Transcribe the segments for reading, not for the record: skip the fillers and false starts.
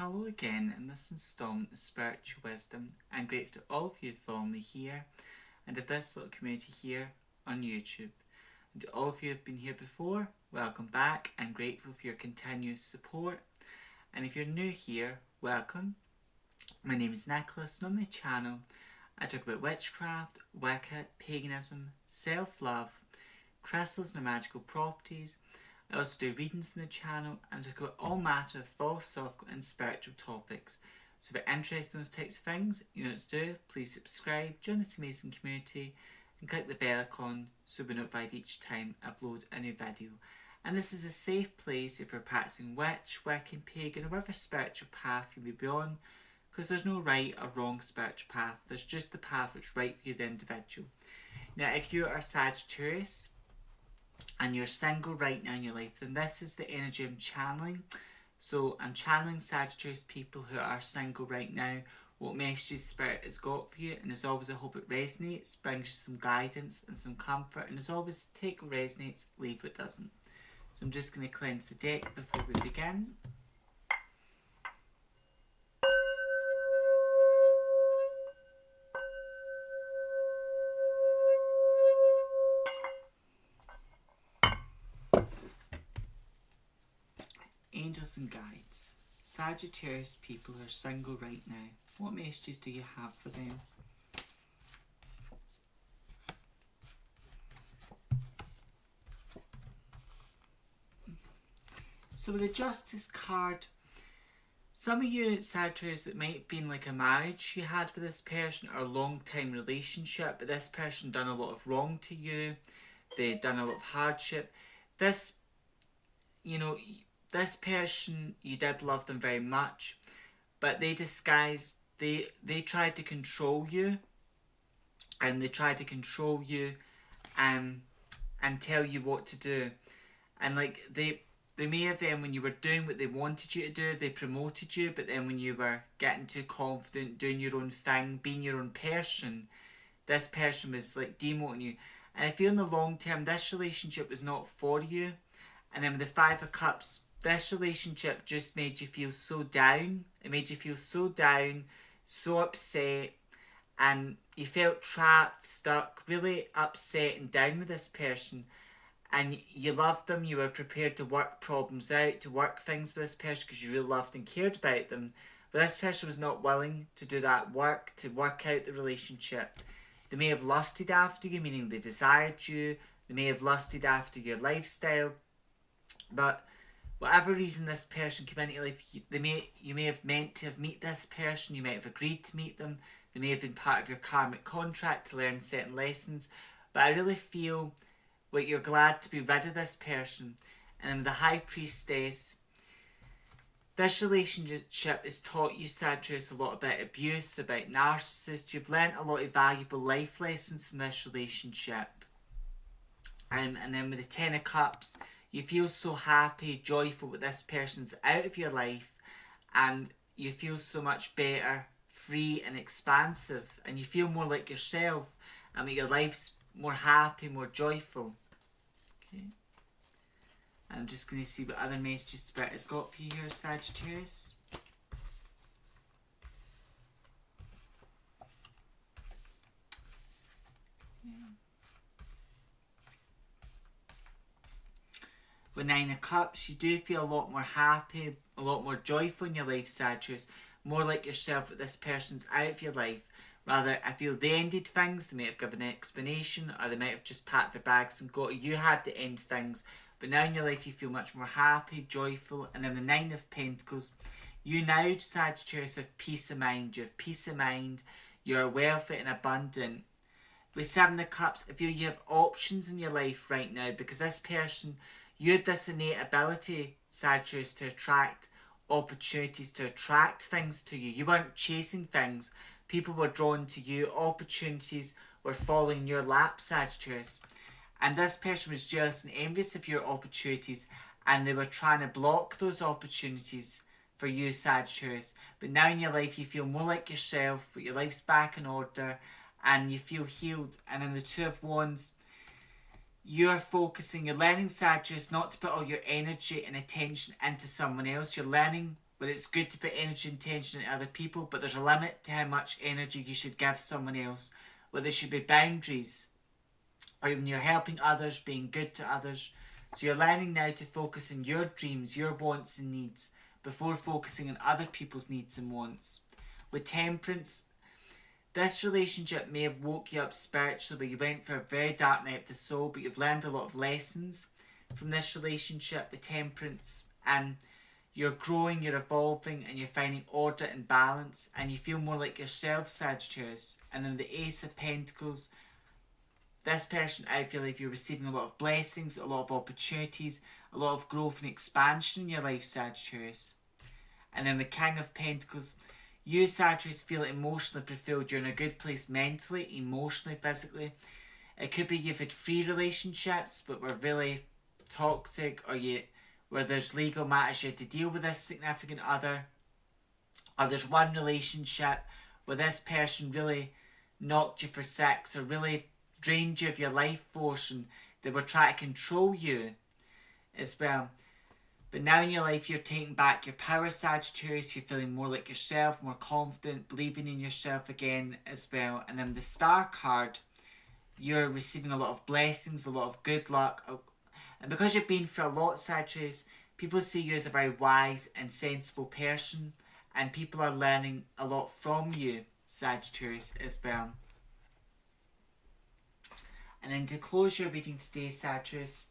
Hello again in this installment of Spiritual Wisdom. I'm grateful to all of you following me here and of this little community here on YouTube. And to all of you who have been here before, welcome back. I'm grateful for your continuous support. And if you're new here, welcome. My name is Nicholas and on my channel I talk about witchcraft, Wicca, paganism, self-love, crystals and their magical properties. I also do readings on the channel and talk about all matter of philosophical and spiritual topics. So if you're interested in those types of things, you know what to do. Please subscribe, join this amazing community and click the bell icon so you'll be notified each time I upload a new video. And this is a safe place if you're practicing witch, Wiccan, pagan or whatever spiritual path you may be on, because there's no right or wrong spiritual path. There's just the path which right for you, the individual. Now if you are Sagittarius and you're single right now in your life, then this is the energy I'm channeling. So I'm channeling Sagittarius people who are single right now, what messages Spirit has got for you, and as always I hope it resonates, brings you some guidance and some comfort, and as always take what resonates, leave what doesn't. So I'm just going to cleanse the deck before we begin. Angels and guides. Sagittarius people who are single right now, what messages do you have for them? So with the Justice card, some of you Sagittarius, it might have been like a marriage you had with this person or a long time relationship, but this person done a lot of wrong to you, they done a lot of hardship. This, you know, this person, you did love them very much, but they disguised, they tried to control you, and they tried to control you and tell you what to do. And like they may have, when you were doing what they wanted you to do, they promoted you, but then when you were getting too confident, doing your own thing, being your own person, this person was like demoting you. And I feel in the long term, this relationship was not for you. And then with the Five of Cups, this relationship just made you feel so down. It made you feel so down, so upset, and you felt trapped, stuck, really upset and down with this person. And you loved them, you were prepared to work problems out, to work things with this person because you really loved and cared about them. But this person was not willing to do that work, to work out the relationship. They may have lusted after you, meaning they desired you. They may have lusted after your lifestyle. But whatever reason this person came into your life, you may have meant to have met this person, you might have agreed to meet them, they may have been part of your karmic contract to learn certain lessons, but I really feel like you're glad to be rid of this person. And the High Priestess, this relationship has taught you, Sagittarius, a lot about abuse, about narcissists. You've learnt a lot of valuable life lessons from this relationship. And then with the Ten of Cups, you feel so happy, joyful with this person's out of your life, and you feel so much better, free and expansive, and you feel more like yourself, and that your life's more happy, more joyful. Okay. I'm just going to see what other messages Spirit has got for you here, Sagittarius. With Nine of Cups, you do feel a lot more happy, a lot more joyful in your life, Sagittarius. More like yourself that this person's out of your life. Rather, I feel they ended things, they might have given an explanation, or they might have just packed their bags and got, you had to end things. But now in your life you feel much more happy, joyful. And then the Nine of Pentacles, you now, Sagittarius, have peace of mind. You have peace of mind, you're wealthy and abundant. With Seven of Cups, I feel you have options in your life right now, because this person, you had this innate ability, Sagittarius, to attract opportunities, to attract things to you. You weren't chasing things. People were drawn to you. Opportunities were falling in your lap, Sagittarius. And this person was jealous and envious of your opportunities, and they were trying to block those opportunities for you, Sagittarius. But now in your life, you feel more like yourself, but your life's back in order, and you feel healed. And then the Two of Wands, you're focusing, you're learning, Sagittarius, not to put all your energy and attention into someone else. You're learning where it's good to put energy and attention into other people, but there's a limit to how much energy you should give someone else, where there should be boundaries, or when you're helping others, being good to others. So you're learning now to focus on your dreams, your wants and needs, before focusing on other people's needs and wants. With temperance, this relationship may have woke you up spiritually, where you went for a very dark night of the soul, but you've learned a lot of lessons from this relationship with temperance, and you're growing, you're evolving, and you're finding order and balance, and you feel more like yourself, Sagittarius. And then the Ace of Pentacles, this person, I feel like you're receiving a lot of blessings, a lot of opportunities, a lot of growth and expansion in your life, Sagittarius. And then the King of Pentacles, you, Sagittarius, feel emotionally fulfilled. You're in a good place mentally, emotionally, physically. It could be you've had 3 relationships but were really toxic, or where there's legal matters you had to deal with this significant other. Or there's one relationship where this person really knocked you for 6, or really drained you of your life force, and they were trying to control you as well. But now in your life, you're taking back your power, Sagittarius. You're feeling more like yourself, more confident, believing in yourself again as well. And then the Star card, you're receiving a lot of blessings, a lot of good luck. And because you've been through a lot, Sagittarius, people see you as a very wise and sensible person. And people are learning a lot from you, Sagittarius, as well. And then to close your reading today, Sagittarius,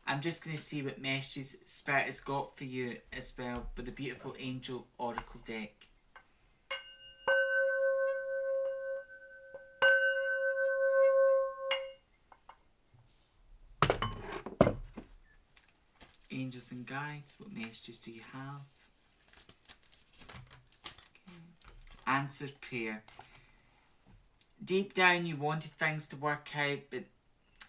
I'm just going to see what messages Spirit has got for you as well with the beautiful Angel Oracle deck. Angels and guides, what messages do you have? Okay. Answered prayer. Deep down you wanted things to work out,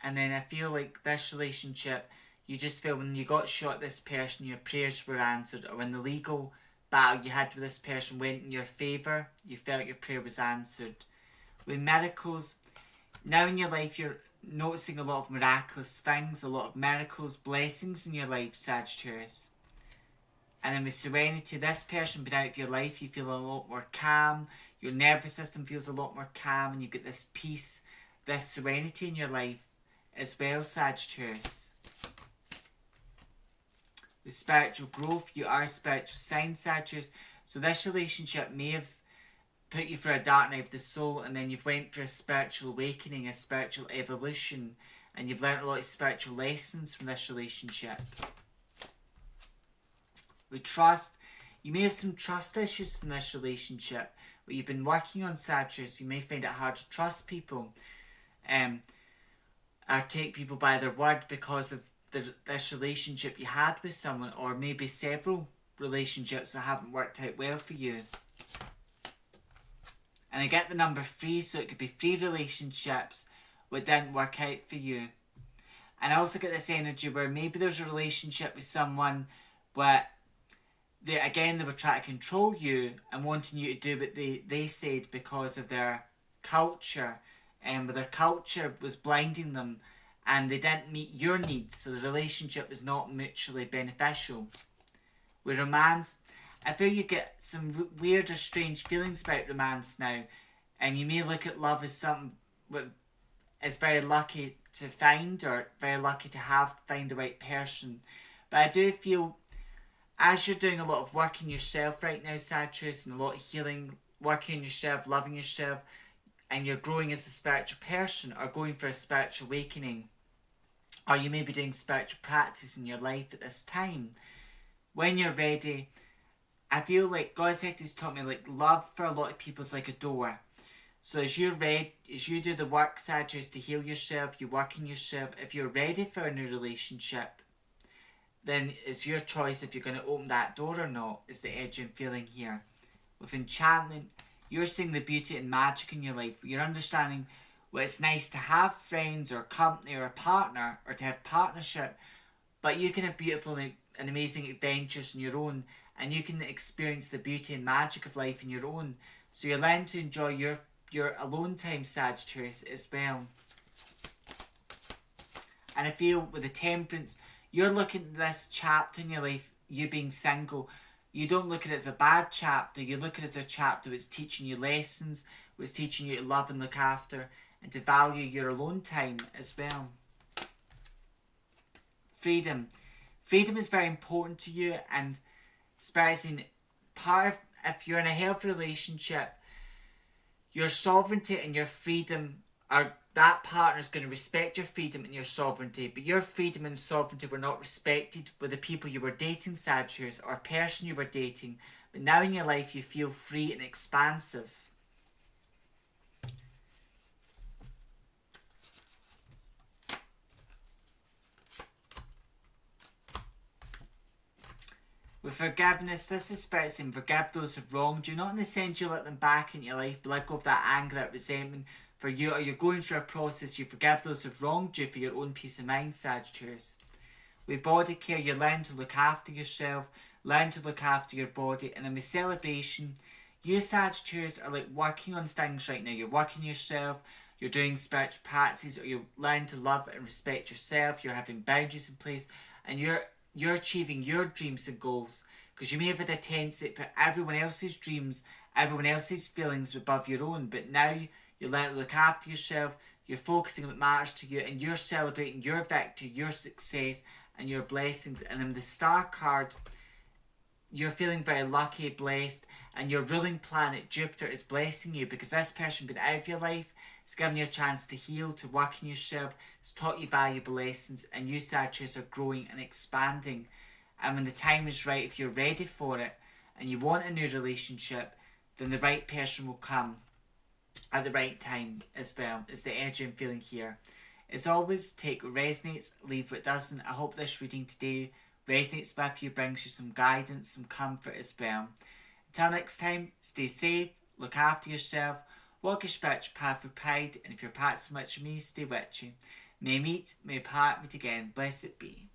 and then I feel like this relationship, you just feel when you got shot at this person, your prayers were answered, or when the legal battle you had with this person went in your favour, you felt your prayer was answered. With miracles, now in your life you're noticing a lot of miraculous things, a lot of miracles, blessings in your life, Sagittarius. And then with serenity, this person being out of your life, you feel a lot more calm, your nervous system feels a lot more calm, and you get this peace, this serenity in your life as well, Sagittarius. With spiritual growth, you are a spiritual sign, Sagittarius. So this relationship may have put you through a dark night of the soul, and then you've went through a spiritual awakening, a spiritual evolution, and you've learnt a lot of spiritual lessons from this relationship. With trust, you may have some trust issues from this relationship, but you've been working on, Sagittarius. You may find it hard to trust people, or take people by their word because of this relationship you had with someone, or maybe several relationships that haven't worked out well for you. And I get the number 3, so it could be 3 relationships that didn't work out for you. And I also get this energy where maybe there's a relationship with someone where they were trying to control you and wanting you to do what they said because of their culture, but their culture was blinding them, and they didn't meet your needs, so the relationship was not mutually beneficial. With romance, I feel you get some weird or strange feelings about romance now, and you may look at love as something that is very lucky to find, or very lucky to find the right person. But I do feel, as you're doing a lot of work in yourself right now, Sagittarius, and a lot of healing, working on yourself, loving yourself, and you're growing as a spiritual person, or going for a spiritual awakening, or you may be doing spiritual practice in your life at this time. When you're ready, I feel like God's has taught me, like, love for a lot of people is like a door. So as you're ready, as you do the work, Sagittarius, to heal yourself, you work on yourself. If you're ready for a new relationship, then it's your choice if you're going to open that door or not, is the edge I'm feeling here. With enchantment, you're seeing the beauty and magic in your life. You're understanding what it's nice to have friends or company or a partner, or to have partnership, but you can have beautiful and amazing adventures on your own, and you can experience the beauty and magic of life on your own. So you learn to enjoy your alone time, Sagittarius, as well. And I feel with the temperance, you're looking at this chapter in your life, you being single, you don't look at it as a bad chapter, you look at it as a chapter that's teaching you lessons, that's teaching you to love and look after, and to value your alone time as well. Freedom. Freedom is very important to you, and especially if you're in a healthy relationship, your sovereignty and your freedom are, that partner is going to respect your freedom and your sovereignty, but your freedom and sovereignty were not respected with the people you were dating, Sagittarius, or a person you were dating, but now in your life you feel free and expansive. With forgiveness, this is Spirit saying forgive those who've wronged you, not in the sense you let them back into your life, but let go of that anger, that resentment for you, or you're going through a process, you forgive those who've wronged you for your own peace of mind, Sagittarius. With body care, you learn to look after yourself, learn to look after your body, and then with celebration, you Sagittarius are like working on things right now. You're working yourself, you're doing spiritual practices, or you learn to love and respect yourself, you're having boundaries in place, and you're achieving your dreams and goals, because you may have had a tendency to put everyone else's dreams, everyone else's feelings above your own, but now you learn to look after yourself, you're focusing on what matters to you, and you're celebrating your victory, your success, and your blessings. And in the Star card, you're feeling very lucky, blessed, and your ruling planet Jupiter is blessing you, because this person been out of your life. It's given you a chance to heal, to work on yourself. It's taught you valuable lessons, and you Sagittarius are growing and expanding. And when the time is right, if you're ready for it and you want a new relationship, then the right person will come at the right time as well. Is the energy I'm feeling here. As always, take what resonates, leave what doesn't. I hope this reading today resonates with you, brings you some guidance, some comfort as well. Until next time, stay safe, look after yourself, walk your spiritual path with pride, and if you're part so much of me, stay with you. May meet, may part, meet again. Blessed be.